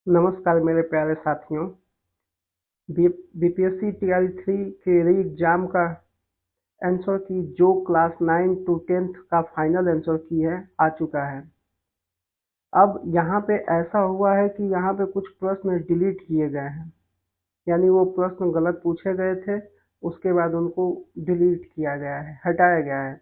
नमस्कार मेरे प्यारे साथियों। बीपीएससी टीआरई 3 के री एग्जाम का आंसर की जो क्लास 9 टू 10th का फाइनल आंसर की है आ चुका है। अब यहाँ पे ऐसा हुआ है कि यहाँ पे कुछ प्रश्न डिलीट किए गए हैं, यानी वो प्रश्न गलत पूछे गए थे, उसके बाद उनको डिलीट किया गया है, हटाया गया है।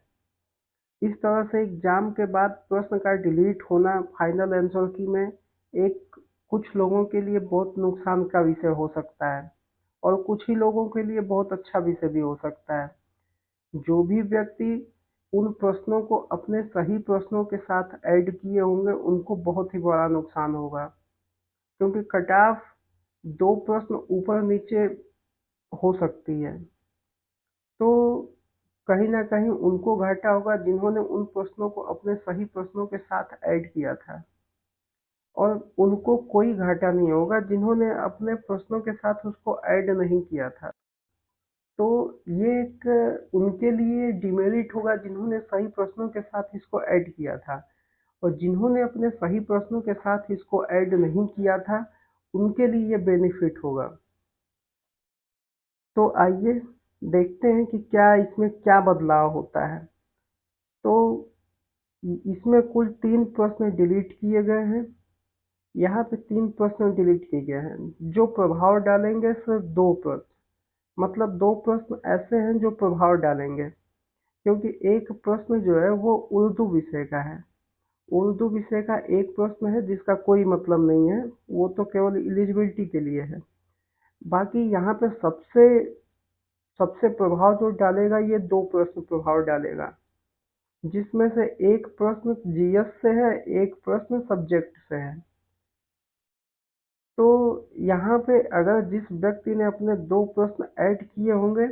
इस तरह से एग्जाम के बाद प्रश्न का डिलीट होना फाइनल आंसर की में एक कुछ लोगों के लिए बहुत नुकसान का विषय हो सकता है और कुछ ही लोगों के लिए बहुत अच्छा विषय भी हो सकता है। जो भी व्यक्ति उन प्रश्नों को अपने सही प्रश्नों के साथ ऐड किए होंगे उनको बहुत ही बड़ा नुकसान होगा, क्योंकि कट ऑफ 2 प्रश्न ऊपर नीचे हो सकती है, तो कहीं ना कहीं उनको घाटा होगा जिन्होंने उन प्रश्नों को अपने सही प्रश्नों के साथ ऐड किया था, और उनको कोई घाटा नहीं होगा जिन्होंने अपने प्रश्नों के साथ उसको ऐड नहीं किया था। तो ये एक उनके लिए डिमेरिट होगा जिन्होंने सही प्रश्नों के साथ इसको ऐड किया था, और जिन्होंने अपने सही प्रश्नों के साथ इसको ऐड नहीं किया था उनके लिए ये बेनिफिट होगा। तो आइए देखते हैं कि क्या इसमें क्या बदलाव होता है। तो इसमें कुल 3 प्रश्न डिलीट किए गए हैं। यहाँ पे 3 प्रश्न डिलीट किए गए हैं। जो प्रभाव डालेंगे सिर्फ 2 प्रश्न, मतलब 2 प्रश्न ऐसे हैं जो प्रभाव डालेंगे, क्योंकि एक प्रश्न जो है वो उर्दू विषय का है। उर्दू विषय का एक प्रश्न है जिसका कोई मतलब नहीं है, वो तो केवल एलिजिबिलिटी के लिए है। बाकी यहाँ पे सबसे सबसे प्रभाव जो डालेगा ये 2 प्रश्न प्रभाव डालेगा, जिसमें से एक प्रश्न जीएस से है, एक प्रश्न सब्जेक्ट से है। तो यहाँ पे अगर जिस व्यक्ति ने अपने 2 प्रश्न ऐड किए होंगे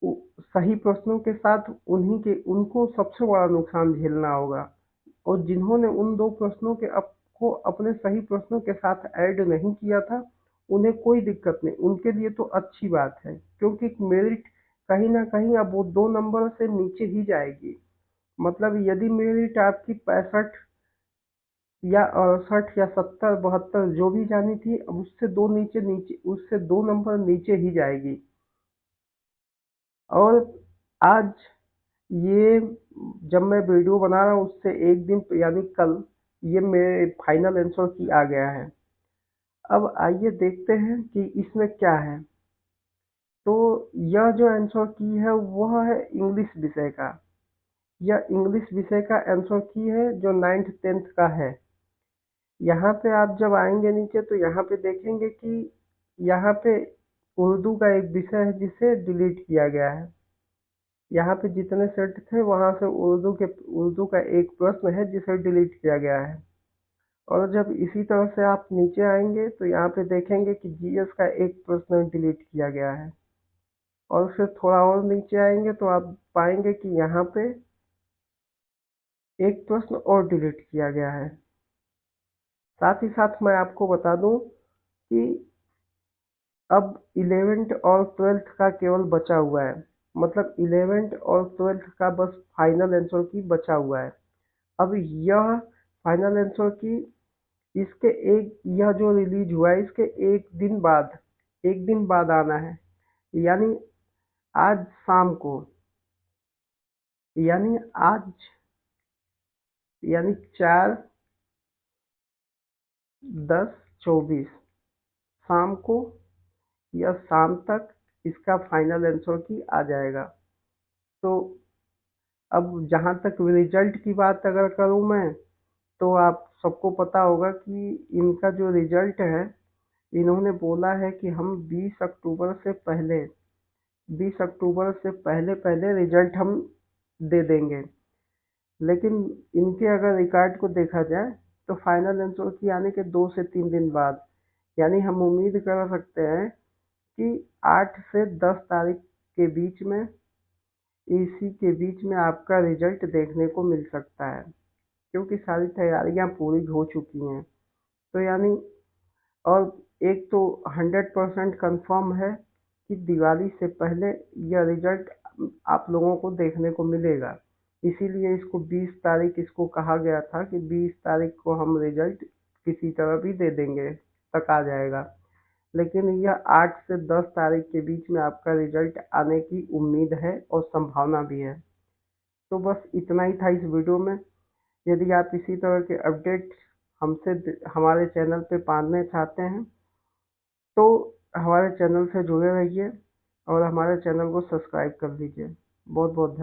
सही प्रश्नों के साथ, उनको सबसे बड़ा नुकसान झेलना होगा, और जिन्होंने उन 2 प्रश्नों को अपने सही प्रश्नों के साथ ऐड नहीं किया था उन्हें कोई दिक्कत नहीं, उनके लिए तो अच्छी बात है, क्योंकि मेरिट कहीं ना कहीं अब वो 2 नंबर से नीचे ही जाएगी। मतलब यदि मेरिट आपकी 65 या 68 या 70 72 जो भी जानी थी, अब उससे 2 नंबर नीचे ही जाएगी। और आज ये जब मैं वीडियो बना रहा हूँ उससे एक दिन यानी कल ये मेरे फाइनल आंसर की आ गया है। अब आइए देखते हैं कि इसमें क्या है। तो यह जो आंसर की है वह है इंग्लिश विषय का। यह इंग्लिश विषय का आंसर की है जो 9th 10th का है। यहाँ पे आप जब आएंगे नीचे तो यहाँ पे देखेंगे कि यहाँ पे उर्दू का एक विषय है जिसे डिलीट किया गया है। यहाँ पे जितने सेट थे वहाँ से उर्दू का एक प्रश्न है जिसे डिलीट किया गया है। और जब इसी तरह से आप नीचे आएंगे तो यहाँ पे देखेंगे कि जीएस का एक प्रश्न डिलीट किया गया है। और फिर थोड़ा और नीचे आएंगे तो आप पाएंगे कि यहाँ पे एक प्रश्न और डिलीट किया गया है। साथ ही साथ मैं आपको बता दूं कि अब 11th और 12th का केवल बचा हुआ है, मतलब 11th और 12th का बस फाइनल आंसर की बचा हुआ है। अब यह फाइनल आंसर की इसके यह जो रिलीज हुआ है इसके एक दिन बाद आना है, यानी आज शाम को, यानी आज यानी 4/10/24 शाम को या शाम तक इसका फाइनल आंसर की आ जाएगा। तो अब जहाँ तक रिजल्ट की बात अगर करूँ मैं, तो आप सबको पता होगा कि इनका जो रिजल्ट है, इन्होंने बोला है कि हम 20 अक्टूबर से पहले पहले रिजल्ट हम दे देंगे। लेकिन इनके अगर रिकॉर्ड को देखा जाए तो फाइनल आंसर की आने के 2 से 3 दिन बाद, यानी हम उम्मीद कर सकते हैं कि 8 से 10 तारीख के बीच में, इसी के बीच में आपका रिजल्ट देखने को मिल सकता है, क्योंकि सारी तैयारियां पूरी हो चुकी हैं। तो यानी, और एक तो 100% कंफर्म है कि दिवाली से पहले यह रिजल्ट आप लोगों को देखने को मिलेगा। इसीलिए इसको 20 तारीख इसको कहा गया था कि 20 तारीख को हम रिजल्ट किसी तरह भी दे देंगे। तक आ जाएगा, लेकिन यह 8 से 10 तारीख के बीच में आपका रिजल्ट आने की उम्मीद है और संभावना भी है। तो बस इतना ही था इस वीडियो में। यदि आप इसी तरह के अपडेट हमारे चैनल पे पाने चाहते हैं तो हमारे चैनल से जुड़े रहिए और हमारे चैनल को सब्सक्राइब कर लीजिए। बहुत बहुत धन्यवाद।